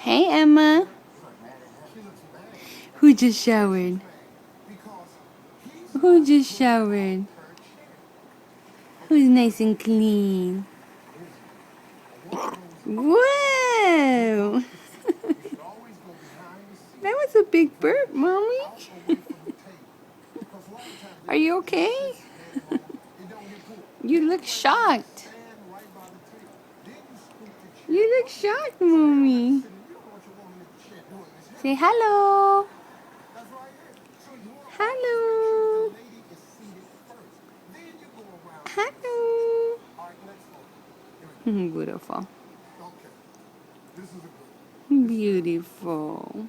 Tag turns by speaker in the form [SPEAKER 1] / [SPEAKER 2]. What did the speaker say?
[SPEAKER 1] Hey, Emma. Who just showered? Who just showered? Who's nice and clean? Whoa! That was a big burp, Mommy. Are you okay? You look shocked. You look shocked, Mommy. Say hello. Hello. Hello. Beautiful. Beautiful.